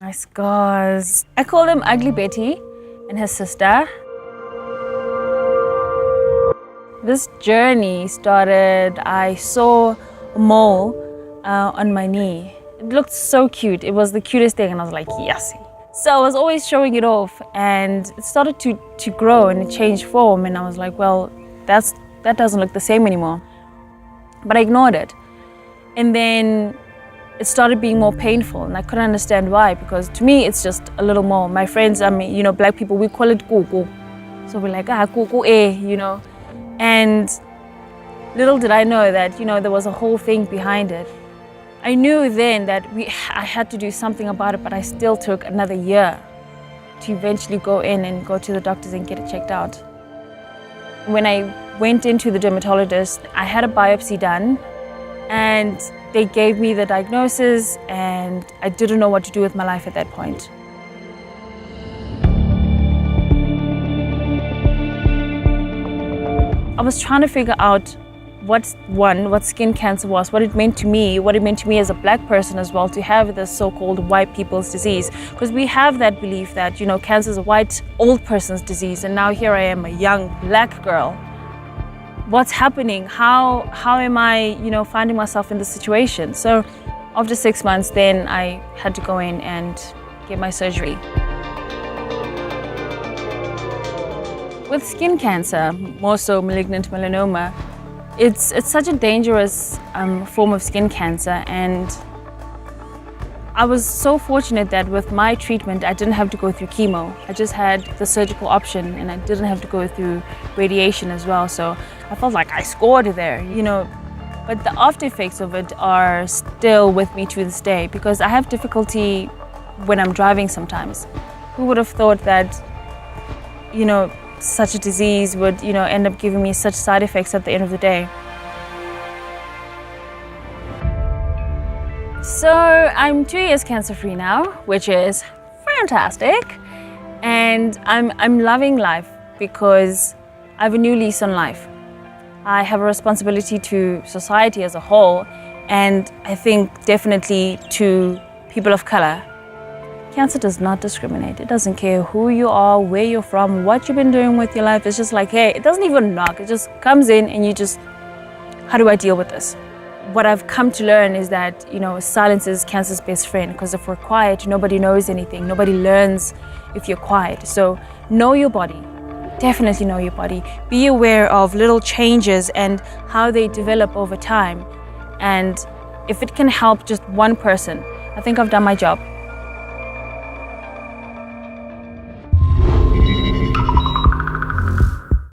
My scars. I call them Ugly Betty and her sister. This journey started, I saw a mole on my knee. It looked so cute. It was the cutest thing and I was like, yes. So I was always showing it off and it started to grow and it changed form and I was like, well, that doesn't look the same anymore. But I ignored it. And then it started being more painful and I couldn't understand why, because to me it's just a little more. My friends, black people, we call it kuku. So we're like, kuku eh, And little did I know that, there was a whole thing behind it. I knew then that I had to do something about it, but I still took another year to eventually go in and go to the doctors and get it checked out. When I went into the dermatologist, I had a biopsy done and they gave me the diagnosis and I didn't know what to do with my life at that point. I was trying to figure out what skin cancer was, what it meant to me as a black person as well, to have this so-called white people's disease. Because we have that belief that, cancer is a white, old person's disease, and now here I am, a young black girl. What's happening? How am I, finding myself in this situation? So after 6 months, then I had to go in and get my surgery. With skin cancer, more so malignant melanoma, it's such a dangerous form of skin cancer, and I was so fortunate that with my treatment I didn't have to go through chemo. I just had the surgical option and I didn't have to go through radiation as well, so I felt like I scored there, But the after effects of it are still with me to this day, because I have difficulty when I'm driving sometimes. Who would have thought that, such a disease would, end up giving me such side effects at the end of the day. So I'm 2 years cancer-free now, which is fantastic. And I'm loving life because I have a new lease on life. I have a responsibility to society as a whole, and I think definitely to people of color. Cancer does not discriminate. It doesn't care who you are, where you're from, what you've been doing with your life. It's just like, hey, it doesn't even knock. It just comes in and you just, how do I deal with this? What I've come to learn is that, silence is cancer's best friend, because if we're quiet, nobody knows anything. Nobody learns if you're quiet. So know your body. Definitely know your body. Be aware of little changes and how they develop over time. And if it can help just one person, I think I've done my job.